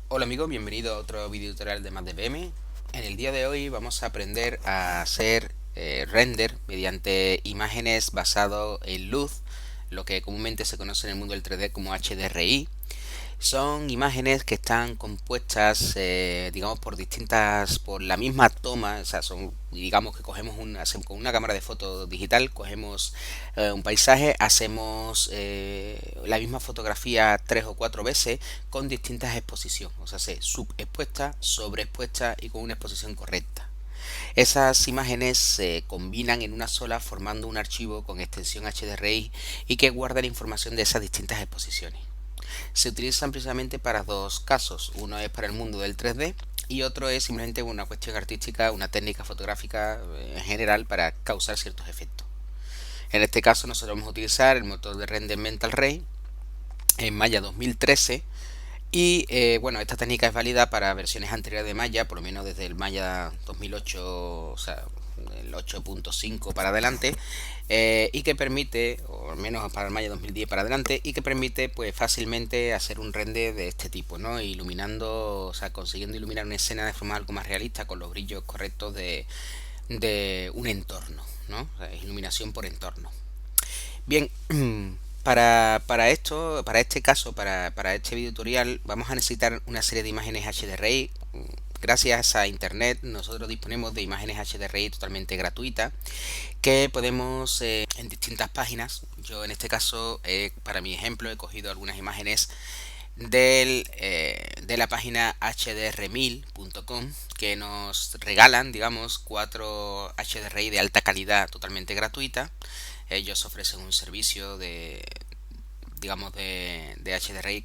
Hola amigos, bienvenido a otro video tutorial de MathDBM. En el día de hoy vamos a aprender a hacer render mediante imágenes basado en luz, lo que comúnmente se conoce en el mundo del 3D como HDRI. Son imágenes que están compuestas, digamos, por la misma toma. O sea, son, digamos que con una cámara de foto digital, cogemos un paisaje, hacemos la misma fotografía 3 o 4 veces con distintas exposiciones, o sea, subexpuesta, sobreexpuesta y con una exposición correcta. Esas imágenes se combinan en una sola formando un archivo con extensión HDRI y que guarda la información de esas distintas exposiciones. Se utilizan precisamente para dos casos. Uno es para el mundo del 3D y otro es simplemente una cuestión artística, una técnica fotográfica en general para causar ciertos efectos. En este caso nosotros vamos a utilizar el motor de render Mental Ray en Maya 2013 y bueno, esta técnica es válida para versiones anteriores de Maya, por lo menos desde el Maya 2008, o sea, el 8.5 para adelante, y que permite, o al menos para el Maya 2010 para adelante, y que permite pues fácilmente hacer un render de este tipo, ¿no? Iluminando, o sea, consiguiendo iluminar una escena de forma algo más realista con los brillos correctos de un entorno, ¿no? O sea, iluminación por entorno. Bien, para esto, para este caso, para este video tutorial, vamos a necesitar una serie de imágenes HDRI. Gracias a internet nosotros disponemos de imágenes HDRI totalmente gratuitas que podemos en distintas páginas. Yo en este caso, para mi ejemplo, he cogido algunas imágenes de la página hdr1000.com que nos regalan, digamos, 4 HDRI de alta calidad totalmente gratuita. Ellos ofrecen un servicio digamos, de HDRI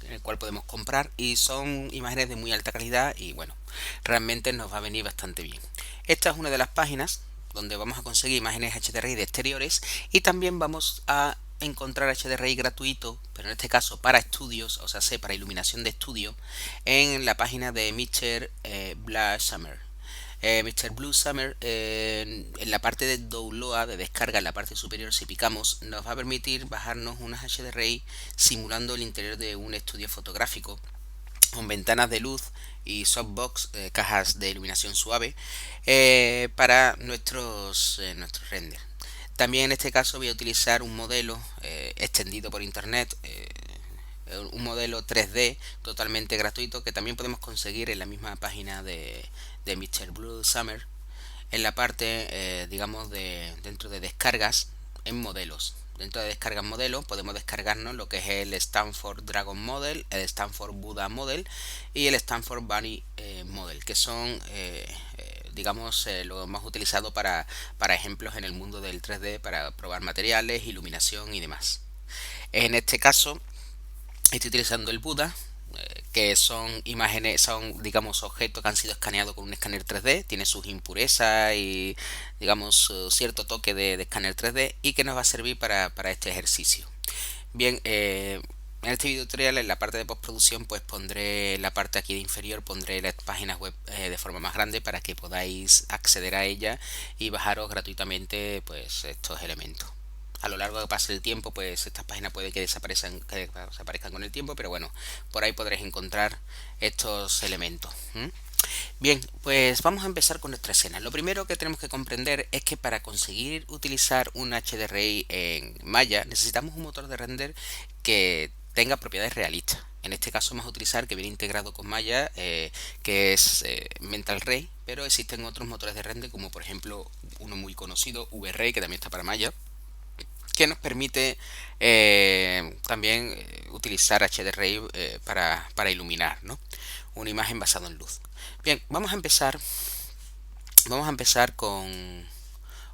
en el cual podemos comprar y son imágenes de muy alta calidad y bueno, realmente nos va a venir bastante bien. Esta es una de las páginas donde vamos a conseguir imágenes HDRI de exteriores y también vamos a encontrar HDRI gratuito, pero en este caso para estudios, o sea, para iluminación de estudio, en la página de Mr. Blue Summer. Mr. Blue Summer, en la parte de download, de descarga, en la parte superior, si picamos, nos va a permitir bajarnos unas HDRI simulando el interior de un estudio fotográfico con ventanas de luz y softbox, cajas de iluminación suave, para nuestros renders. También en este caso voy a utilizar un modelo extendido por internet, un modelo 3D totalmente gratuito que también podemos conseguir en la misma página de Mr. Blue Summer, en la parte, digamos, dentro de descargas en modelos. Dentro de descargas modelos podemos descargarnos lo que es el Stanford Dragon Model, el Stanford Buddha Model y el Stanford Bunny Model, que son, digamos, lo más utilizado para ejemplos en el mundo del 3D, para probar materiales, iluminación y demás. En este caso estoy utilizando el Buddha, que son imágenes, son, digamos, objetos que han sido escaneados con un escáner 3D, tiene sus impurezas y, digamos, cierto toque de escáner 3D y que nos va a servir para este ejercicio. Bien, en este video tutorial, en la parte de postproducción, pues pondré la parte aquí de inferior, pondré las páginas web de forma más grande para que podáis acceder a ella y bajaros gratuitamente pues estos elementos. A lo largo que pase el tiempo, pues estas páginas puede que desaparezcan con el tiempo, pero bueno, por ahí podréis encontrar estos elementos. Bien, pues vamos a empezar con nuestra escena. Lo primero que tenemos que comprender es que para conseguir utilizar un HDRI en Maya necesitamos un motor de render que tenga propiedades realistas. En este caso vamos a utilizar, que viene integrado con Maya, que es Mental Ray, pero existen otros motores de render como por ejemplo uno muy conocido, VRay, que también está para Maya, que nos permite también utilizar HDRI para iluminar, ¿no? Una imagen basada en luz. Bien, vamos a empezar con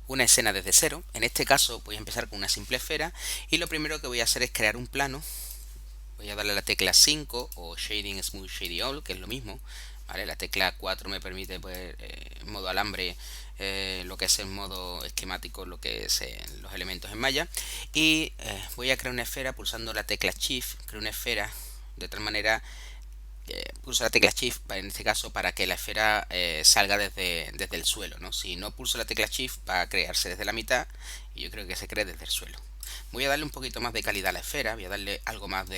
una escena desde cero. En este caso voy a empezar con una simple esfera y lo primero que voy a hacer es crear un plano. Voy a darle a la tecla 5 o Shading Smooth Shady All, que es lo mismo. ¿Vale? La tecla 4 me permite pues, en modo alambre, lo que es el modo esquemático, lo que es los elementos en malla. Y voy a crear una esfera pulsando la tecla Shift. Creo una esfera de tal manera, pulso la tecla Shift en este caso para que la esfera salga desde el suelo, ¿no? Si no pulso la tecla Shift va a crearse desde la mitad y yo creo que se cree desde el suelo. Voy a darle un poquito más de calidad a la esfera, voy a darle algo más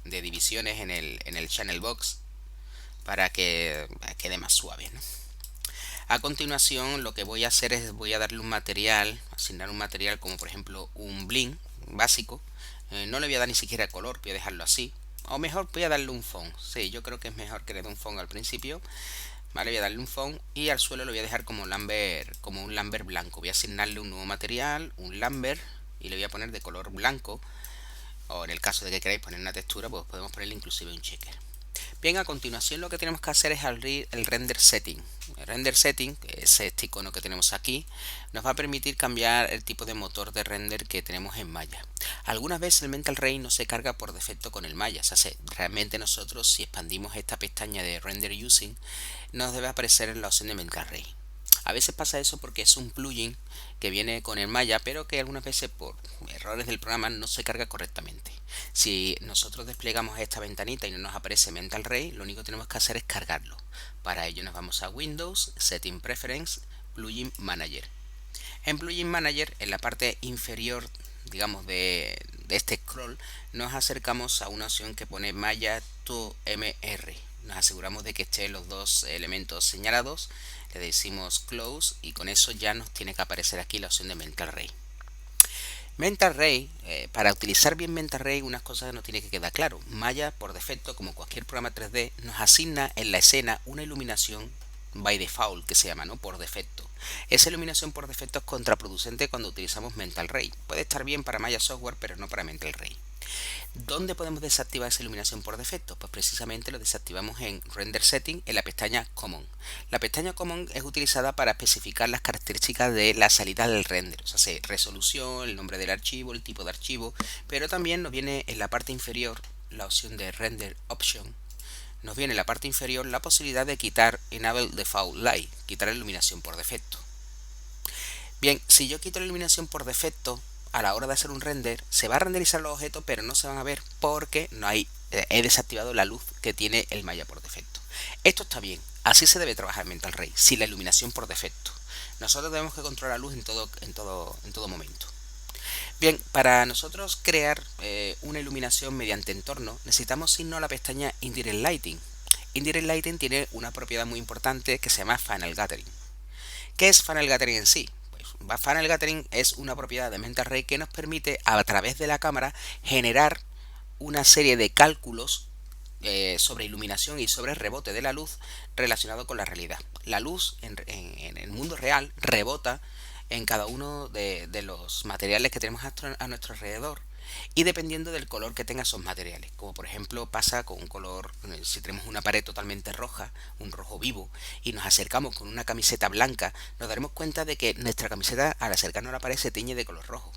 de divisiones en el channel box para que quede más suave, ¿no? A continuación lo que voy a hacer es voy a darle un material, asignar un material como por ejemplo un bling básico. No le voy a dar ni siquiera color, voy a dejarlo así. O mejor voy a darle un font. Sí, yo creo que es mejor que le dé un font al principio. Vale, voy a darle un font y al suelo lo voy a dejar como un Lambert blanco. Voy a asignarle un nuevo material, un Lambert, y le voy a poner de color blanco. O en el caso de que queráis poner una textura, pues podemos ponerle inclusive un checker. Bien, a continuación lo que tenemos que hacer es abrir el render setting. El render setting, que es este icono que tenemos aquí, nos va a permitir cambiar el tipo de motor de render que tenemos en Maya. Algunas veces el Mental Ray no se carga por defecto con el Maya. O sea, realmente nosotros, si expandimos esta pestaña de render using, nos debe aparecer en la opción de Mental Ray. A veces pasa eso porque es un plugin que viene con el Maya, pero que algunas veces por errores del programa no se carga correctamente. Si nosotros desplegamos esta ventanita y no nos aparece Mental Ray, lo único que tenemos que hacer es cargarlo. Para ello nos vamos a Windows, Setting Preference, Plugin Manager. En Plugin Manager, en la parte inferior, digamos, de este scroll, nos acercamos a una opción que pone Maya to MR. Nos aseguramos de que estén los dos elementos señalados, le decimos Close y con eso ya nos tiene que aparecer aquí la opción de Mental Ray. Mental Ray, para utilizar bien Mental Ray, unas cosas nos tiene que quedar claro. Maya, por defecto, como cualquier programa 3D, nos asigna en la escena una iluminación by default, que se llama, ¿no? Por defecto. Esa iluminación por defecto es contraproducente cuando utilizamos Mental Ray. Puede estar bien para Maya Software, pero no para Mental Ray. ¿Dónde podemos desactivar esa iluminación por defecto? Pues precisamente lo desactivamos en Render Setting en la pestaña Common. La pestaña Common es utilizada para especificar las características de la salida del render, o sea, resolución, el nombre del archivo, el tipo de archivo, pero también nos viene en la parte inferior la opción de Render Option. Nos viene en la parte inferior la posibilidad de quitar Enable Default Light, quitar la iluminación por defecto. Bien, si yo quito la iluminación por defecto, a la hora de hacer un render, se va a renderizar los objetos, pero no se van a ver porque he desactivado la luz que tiene el Maya por defecto. Esto está bien, así se debe trabajar en Mental Ray, sin la iluminación por defecto. Nosotros tenemos que controlar la luz en todo momento. Bien, para nosotros crear una iluminación mediante entorno, necesitamos irnos a la pestaña Indirect Lighting. Indirect Lighting tiene una propiedad muy importante que se llama Final Gathering. ¿Qué es Final Gathering en sí? Final Gathering es una propiedad de Mental Ray que nos permite a través de la cámara generar una serie de cálculos sobre iluminación y sobre rebote de la luz relacionado con la realidad. La luz en el mundo real rebota en cada uno de los materiales que tenemos a nuestro alrededor y dependiendo del color que tengan esos materiales, como por ejemplo pasa con un color, si tenemos una pared totalmente roja, un rojo vivo, y nos acercamos con una camiseta blanca, nos daremos cuenta de que nuestra camiseta al acercarnos a la pared se tiñe de color rojo.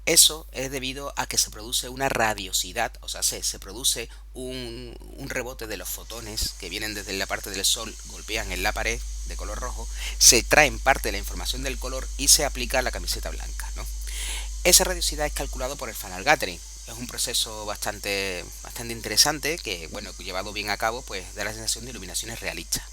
Eso es debido a que se produce una radiosidad, o sea, se produce un rebote de los fotones que vienen desde la parte del sol, golpean en la pared de color rojo, se traen parte de la información del color y se aplica a la camiseta blanca, ¿no? Esa radiosidad es calculado por el Final Gathering. Es un proceso bastante interesante que, bueno, llevado bien a cabo, pues da la sensación de iluminaciones realistas.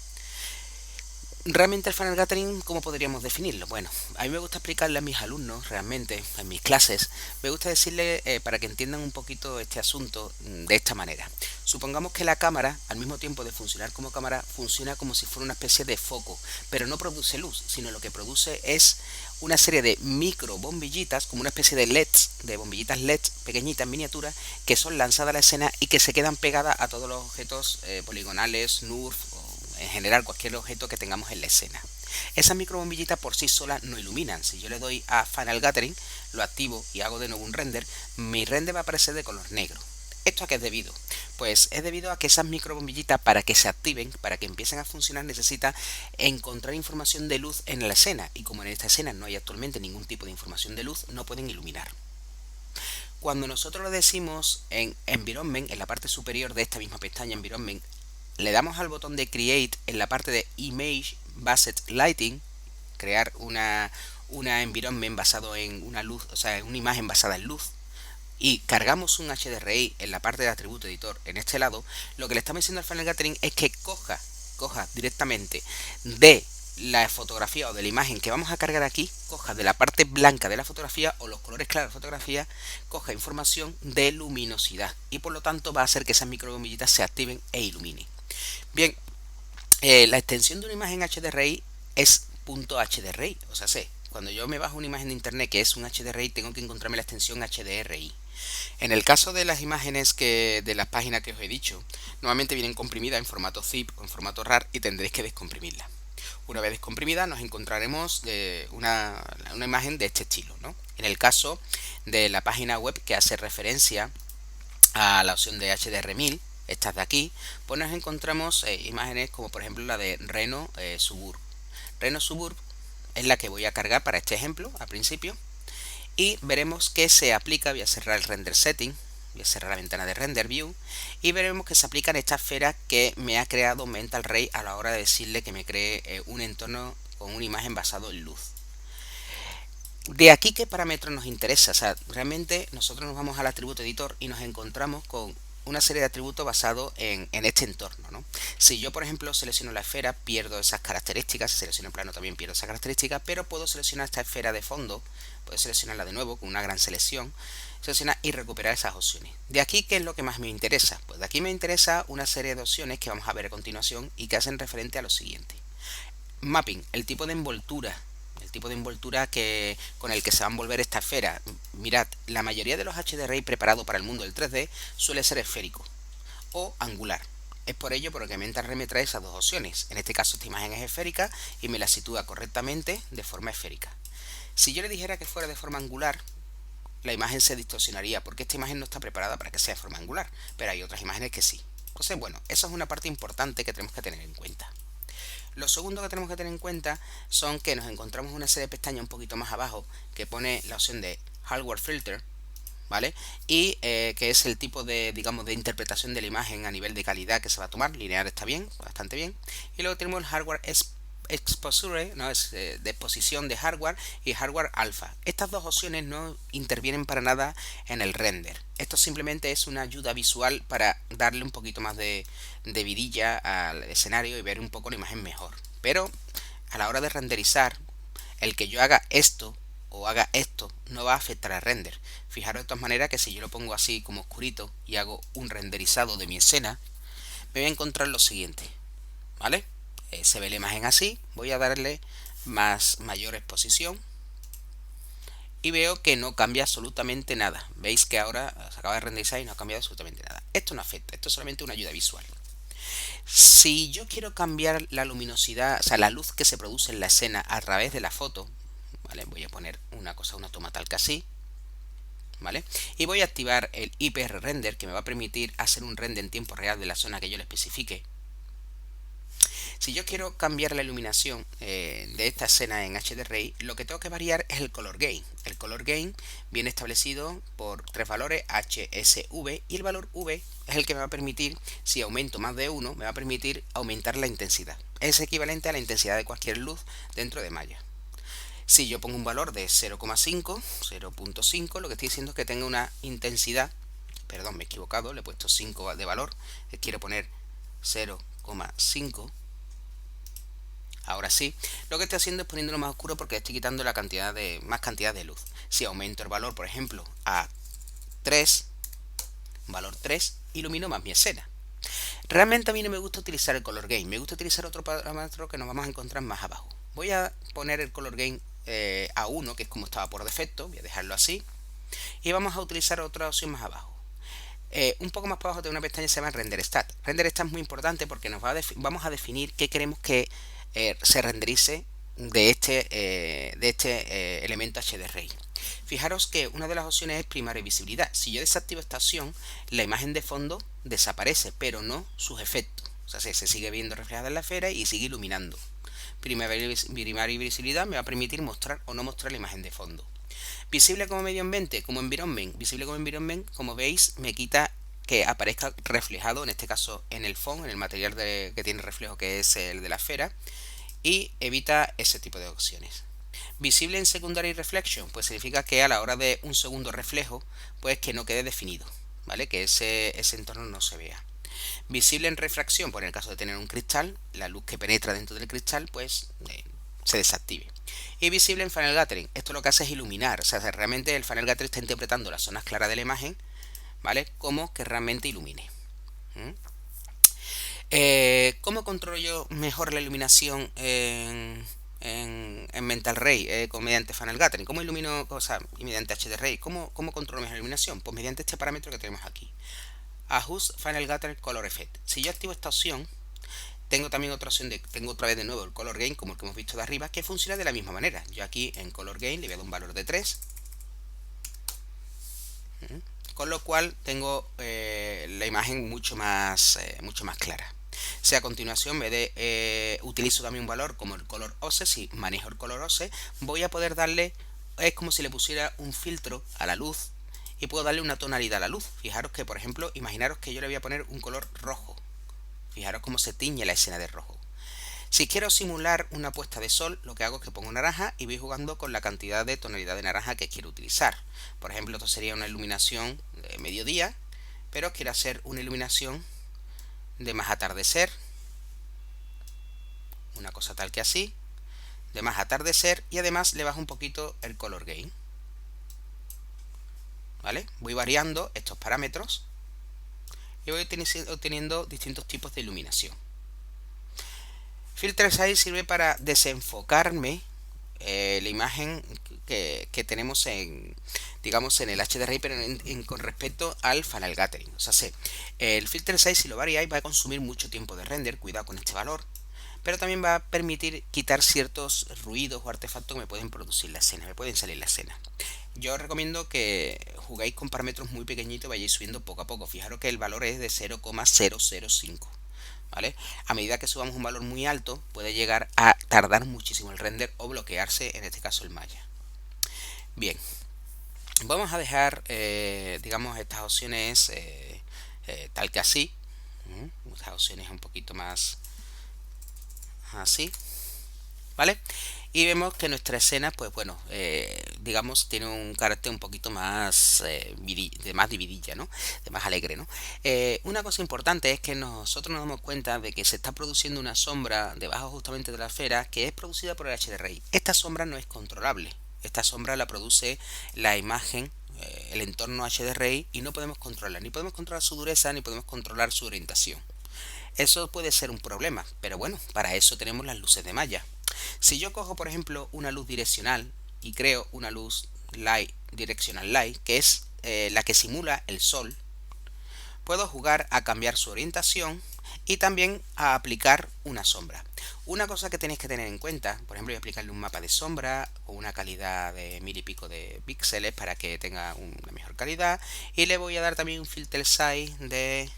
Realmente el Final Gathering, ¿cómo podríamos definirlo? Bueno, a mí me gusta explicarle a mis alumnos, realmente, en mis clases, me gusta decirle para que entiendan un poquito este asunto de esta manera. Supongamos que la cámara, al mismo tiempo de funcionar como cámara, funciona como si fuera una especie de foco, pero no produce luz, sino lo que produce es una serie de micro bombillitas, como una especie de LEDs, de bombillitas LEDs pequeñitas, miniaturas, que son lanzadas a la escena y que se quedan pegadas a todos los objetos poligonales, NURF, en general cualquier objeto que tengamos en la escena. Esas microbombillitas por sí solas no iluminan. Si yo le doy a Final Gathering, lo activo y hago de nuevo un render, mi render va a aparecer de color negro. ¿Esto a qué es debido? Pues es debido a que esas microbombillitas, para que se activen, para que empiecen a funcionar, necesita encontrar información de luz en la escena, y como en esta escena no hay actualmente ningún tipo de información de luz, no pueden iluminar. Cuando nosotros le decimos en Environment, en la parte superior de esta misma pestaña Environment, le damos al botón de Create en la parte de Image Based Lighting, crear una environment basado en una luz, o sea, una imagen basada en luz, y cargamos un HDRI en la parte de atributo editor en este lado, lo que le estamos diciendo al Final Gathering es que coja directamente de la fotografía o de la imagen que vamos a cargar aquí, coja de la parte blanca de la fotografía o los colores claros de la fotografía, coja información de luminosidad y por lo tanto va a hacer que esas microbombillitas se activen e iluminen. Bien, la extensión de una imagen HDRI es .HDRI, o sea, cuando yo me bajo una imagen de internet que es un HDRI, tengo que encontrarme la extensión HDRI. En el caso de las imágenes de las páginas que os he dicho, normalmente vienen comprimidas en formato zip o en formato RAR y tendréis que descomprimirlas. Una vez descomprimida nos encontraremos una imagen de este estilo, ¿no? En el caso de la página web que hace referencia a la opción de HDR1000, estas de aquí, pues nos encontramos imágenes como por ejemplo la de Renault Suburb. Renault Suburb es la que voy a cargar para este ejemplo al principio y veremos que se aplica. Voy a cerrar el render setting, voy a cerrar la ventana de render view y veremos que se aplican estas esferas que me ha creado Mental Ray a la hora de decirle que me cree un entorno con una imagen basado en luz. De aquí, ¿qué parámetros nos interesa? O sea, realmente nosotros nos vamos al atributo editor y nos encontramos con una serie de atributos basados en este entorno, ¿no? Si yo, por ejemplo, selecciono la esfera, pierdo esas características. Si selecciono el plano, también pierdo esas características, pero puedo seleccionar esta esfera de fondo, puedo seleccionarla de nuevo con una gran selección, seleccionar y recuperar esas opciones. De aquí, ¿qué es lo que más me interesa? Pues de aquí me interesa una serie de opciones que vamos a ver a continuación y que hacen referente a lo siguiente. Mapping, el tipo de envoltura. El tipo de envoltura con el que se va a envolver esta esfera. Mirad, la mayoría de los HDRI preparados para el mundo del 3D suele ser esférico o angular. Es por ello por lo que Mental Ray me trae esas dos opciones. En este caso esta imagen es esférica y me la sitúa correctamente de forma esférica. Si yo le dijera que fuera de forma angular, la imagen se distorsionaría porque esta imagen no está preparada para que sea de forma angular, pero hay otras imágenes que sí. Entonces, bueno, eso es una parte importante que tenemos que tener en cuenta. Lo segundo que tenemos que tener en cuenta son que nos encontramos una serie de pestañas un poquito más abajo que pone la opción de Hardware Filter, ¿vale? Y que es el tipo de, digamos, de interpretación de la imagen a nivel de calidad que se va a tomar. Lineal está bien, bastante bien. Y luego tenemos el Hardware Exposure, ¿no? Es de exposición de hardware y hardware alfa. Estas dos opciones no intervienen para nada en el render. Esto simplemente es una ayuda visual para darle un poquito más de vidilla al escenario y ver un poco la imagen mejor. Pero a la hora de renderizar, el que yo haga esto o haga esto no va a afectar al render. Fijaros de todas maneras que si yo lo pongo así como oscurito y hago un renderizado de mi escena, me voy a encontrar lo siguiente, ¿vale? Se ve la imagen así, voy a darle mayor exposición y veo que no cambia absolutamente nada. Veis que ahora se acaba de renderizar y no ha cambiado absolutamente nada. Esto no afecta, esto es solamente una ayuda visual. Si yo quiero cambiar la luminosidad, o sea, la luz que se produce en la escena a través de la foto, ¿vale? Voy a poner una toma tal que así, ¿vale? Y voy a activar el IPR Render, que me va a permitir hacer un render en tiempo real de la zona que yo le especifique. Si yo quiero cambiar la iluminación de esta escena en HDRI, lo que tengo que variar es el color gain. El color gain viene establecido por tres valores, HSV, y el valor V es el que me va a permitir, si aumento más de 1, me va a permitir aumentar la intensidad. Es equivalente a la intensidad de cualquier luz dentro de Maya. Si yo pongo un valor de 0,5, 0.5, lo que estoy diciendo es que tenga una intensidad, perdón, me he equivocado, le he puesto 5 de valor, quiero poner 0,5. Ahora sí, lo que estoy haciendo es poniéndolo más oscuro porque estoy quitando más cantidad de luz. Si aumento el valor, por ejemplo, a 3, valor 3, ilumino más mi escena. Realmente a mí no me gusta utilizar el color gain, me gusta utilizar otro parámetro que nos vamos a encontrar más abajo. Voy a poner el color gain a 1, que es como estaba por defecto, voy a dejarlo así. Y vamos a utilizar otra opción más abajo. Un poco más para abajo tengo una pestaña que se llama Render Stat. Render Stat es muy importante porque vamos a definir qué queremos que se renderice de este elemento HDRI. Fijaros que una de las opciones es primaria visibilidad. Si yo desactivo esta opción, la imagen de fondo desaparece, pero no sus efectos. O sea, se sigue viendo reflejada en la esfera y sigue iluminando. Primaria visibilidad me va a permitir mostrar o no mostrar la imagen de fondo. Visible como medio ambiente, como environment. Visible como environment, como veis, me quita que aparezca reflejado, en este caso en el fondo, en el material que tiene reflejo, que es el de la esfera, y evita ese tipo de opciones. Visible en secondary reflection, pues significa que a la hora de un segundo reflejo, pues que no quede definido, ¿vale? Que ese entorno no se vea. Visible en refracción, pues en el caso de tener un cristal, la luz que penetra dentro del cristal, pues se desactive. Y visible en Funnel Gathering. Esto lo que hace es iluminar. O sea, realmente el Funnel Gathering está interpretando las zonas claras de la imagen, ¿vale? Como que realmente ilumine. ¿Mm? ¿Cómo controlo yo mejor la iluminación en Mental Ray mediante Funnel Gathering? ¿Cómo ilumino cosas mediante HD Ray? ¿Cómo controlo mejor la iluminación? Pues mediante este parámetro que tenemos aquí. Ajust Funnel Gathering Color Effect. Si yo activo esta opción, tengo también otra opción tengo otra vez de nuevo el Color Gain, como el que hemos visto de arriba, que funciona de la misma manera. Yo aquí en Color Gain le voy a dar un valor de 3. Con lo cual tengo la imagen mucho más clara. Si a continuación me utilizo también un valor como el color offset, si manejo el color offset, voy a poder darle, es como si le pusiera un filtro a la luz y puedo darle una tonalidad a la luz. Fijaros que, por ejemplo, imaginaros que yo le voy a poner un color rojo. Fijaros cómo se tiñe la escena de rojo. Si quiero simular una puesta de sol, lo que hago es que pongo naranja y voy jugando con la cantidad de tonalidad de naranja que quiero utilizar. Por ejemplo, esto sería una iluminación de mediodía, pero quiero hacer una iluminación de más atardecer, una cosa tal que así, de más atardecer, y además le bajo un poquito el color gain. ¿Vale? Voy variando estos parámetros y voy obteniendo distintos tipos de iluminación. Filter Size sirve para desenfocarme la imagen que tenemos digamos, en el HDRI, pero con respecto al Funnel Gathering. O sea, el Filter Size, si lo variáis, va a consumir mucho tiempo de render, cuidado con este valor, pero también va a permitir quitar ciertos ruidos o artefactos que me pueden producir la escena, me pueden salir la escena. Yo os recomiendo que juguéis con parámetros muy pequeñitos, vayáis subiendo poco a poco. Fijaros que el valor es de 0,005. ¿Vale? A medida que subamos un valor muy alto, puede llegar a tardar muchísimo el render o bloquearse, en este caso el malla. Bien, vamos a dejar, digamos, estas opciones tal que así. Estas opciones un poquito más así, ¿vale? Y vemos que nuestra escena, pues bueno, digamos, tiene un carácter un poquito más, de más dividilla, ¿no? De más alegre, ¿no? Una cosa importante es que nosotros nos damos cuenta de que se está produciendo una sombra debajo justamente de la esfera que es producida por el HDRI. Esta sombra no es controlable. Esta sombra la produce la imagen, el entorno HDRI, y no podemos controlarla. Ni podemos controlar su dureza, ni podemos controlar su orientación. Eso puede ser un problema, pero bueno, para eso tenemos las luces de malla. Si yo cojo, por ejemplo, una luz direccional y creo una luz light, directional light, que es la que simula el sol, puedo jugar a cambiar su orientación y también a aplicar una sombra. Una cosa que tenéis que tener en cuenta, por ejemplo, voy a aplicarle un mapa de sombra con una calidad de 1000 y pico de píxeles para que tenga una mejor calidad, y le voy a dar también un filter size de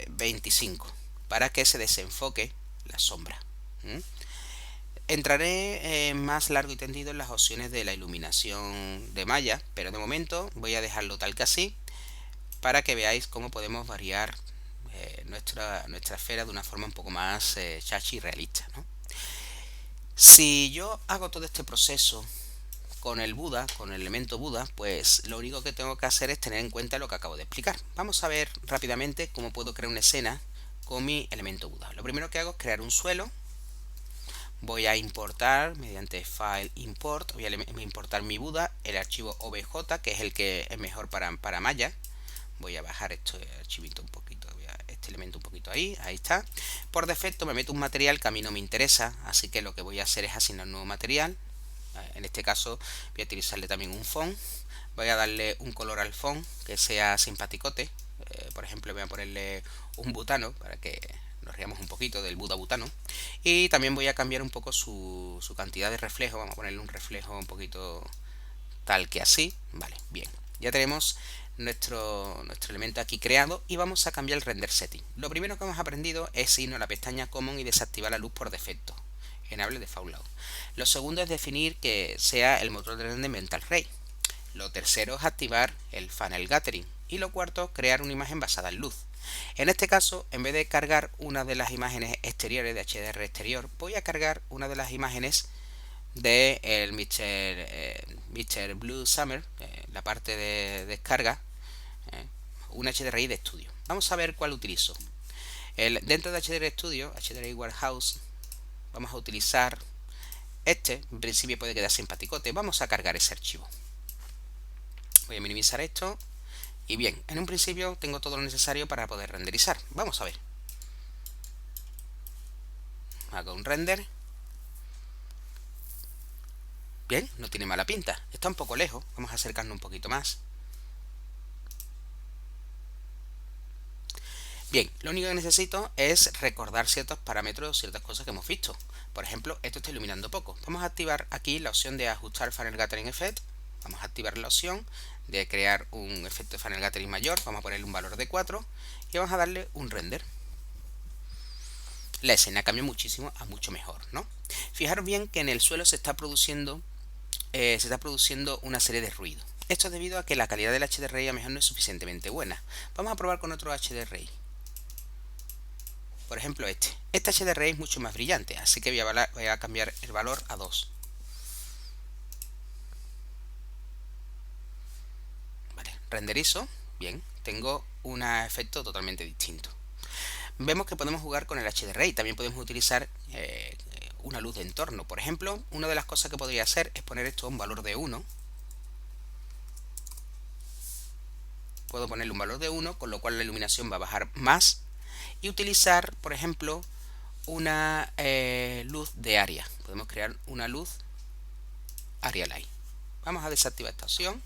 25 para que se desenfoque la sombra. Entraré más largo y tendido en las opciones de la iluminación de malla, pero de momento voy a dejarlo tal que así para que veáis cómo podemos variar nuestra esfera de una forma un poco más chachi y realista, ¿no? Si yo hago todo este proceso con el Buda, con el elemento Buda, pues lo único que tengo que hacer es tener en cuenta lo que acabo de explicar. Vamos a ver rápidamente cómo puedo crear una escena con mi elemento Buda. Lo primero que hago es crear un suelo. Voy a importar mediante File Import, voy a importar mi Buda, el archivo OBJ, que es el que es mejor para Maya. Voy a bajar este archivito un poquito, este elemento un poquito ahí está. Por defecto me meto un material que a mí no me interesa, así que lo que voy a hacer es asignar un nuevo material. En este caso voy a utilizarle también un font. Voy a darle un color al font que sea simpaticote. Por ejemplo, voy a ponerle un butano para que nos riamos un poquito del Buda butano. Y también voy a cambiar un poco su cantidad de reflejo. Vamos a ponerle un reflejo un poquito tal que así. Vale, bien. Ya tenemos nuestro elemento aquí creado y vamos a cambiar el render setting. Lo primero que hemos aprendido es irnos a la pestaña Common y desactivar la luz por defecto. Enable Default Low. Lo segundo es definir que sea el motor de render Mental Ray. Lo tercero es activar el Funnel Gathering. Y lo cuarto, crear una imagen basada en luz. En este caso, en vez de cargar una de las imágenes exteriores de HDR exterior, voy a cargar una de las imágenes de el Mr. Blue Summer, la parte de descarga, un HDRI de estudio. Vamos a ver cuál utilizo. Dentro de HDRI Studio, HDRI Warehouse, vamos a utilizar Este, en principio, puede quedar simpaticote. Vamos a cargar ese archivo. Voy a minimizar esto. Y bien, en un principio tengo todo lo necesario para poder renderizar. Vamos a ver. Hago un render. Bien, no tiene mala pinta. Está un poco lejos. Vamos a acercarnos un poquito más. Bien, lo único que necesito es recordar ciertos parámetros, ciertas cosas que hemos visto. Por ejemplo, esto está iluminando poco. Vamos a activar aquí la opción de ajustar Funnel Gathering Effect. Vamos a activar la opción de crear un efecto de Funnel Gathering mayor. Vamos a ponerle un valor de 4 y vamos a darle un render. La escena cambia muchísimo a mucho mejor, ¿no? Fijaros bien que en el suelo se está produciendo una serie de ruidos. Esto es debido a que la calidad del HDRI a lo mejor no es suficientemente buena. Vamos a probar con otro HDRI. Por ejemplo este HDRI es mucho más brillante, así que voy a cambiar el valor a 2. Vale, renderizo, bien, tengo un efecto totalmente distinto. Vemos que podemos jugar con el HDRI, también podemos utilizar una luz de entorno. Por ejemplo, una de las cosas que podría hacer es poner esto a un valor de 1. Puedo ponerle un valor de 1, con lo cual la iluminación va a bajar más. Y utilizar, por ejemplo, una luz de área. Podemos crear una luz Area Light. Vamos a desactivar esta opción.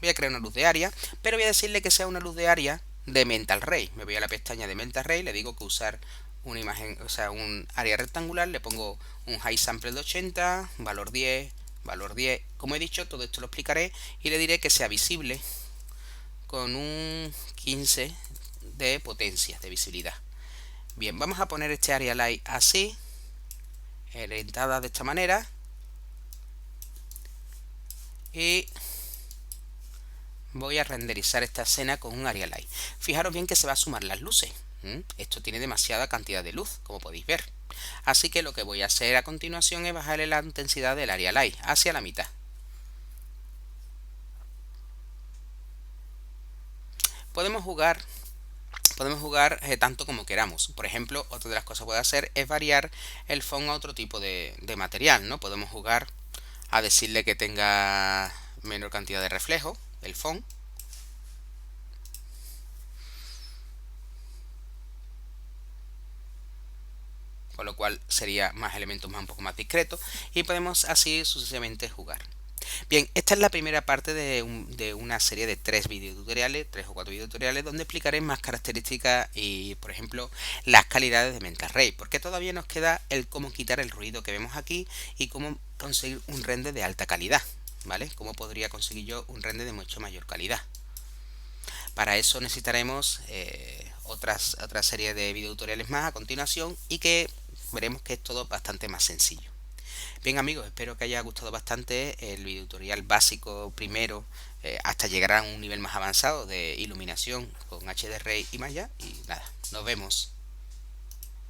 Voy a crear una luz de área, pero voy a decirle que sea una luz de área de Mental Ray. Me voy a la pestaña de Mental Ray, le digo que usar una imagen, o sea, un área rectangular, le pongo un high sample de 80, valor 10, valor 10. Como he dicho, todo esto lo explicaré y le diré que sea visible con un 15 de potencia, de visibilidad. Bien, vamos a poner este Area Light así, orientada de esta manera. Y voy a renderizar esta escena con un Area Light. Fijaros bien que se va a sumar las luces. Esto tiene demasiada cantidad de luz, como podéis ver. Así que lo que voy a hacer a continuación es bajarle la intensidad del Area Light hacia la mitad. Podemos jugar tanto como queramos. Por ejemplo, otra de las cosas que puedo hacer es variar el font a otro tipo de material, ¿no? Podemos jugar a decirle que tenga menor cantidad de reflejo, el font. Con lo cual sería más elementos un poco más discretos y podemos así sucesivamente jugar. Bien, esta es la primera parte de una serie de 3 videotutoriales, 3 o 4 videotutoriales donde explicaré más características y, por ejemplo, las calidades de Mental Ray, porque todavía nos queda el cómo quitar el ruido que vemos aquí y cómo conseguir un render de alta calidad, ¿vale? Cómo podría conseguir yo un render de mucho mayor calidad. Para eso necesitaremos otra serie de videotutoriales más a continuación y que veremos que es todo bastante más sencillo. Bien amigos, espero que haya gustado bastante el videotutorial básico primero hasta llegar a un nivel más avanzado de iluminación con HDRI y Maya. Y nada, nos vemos.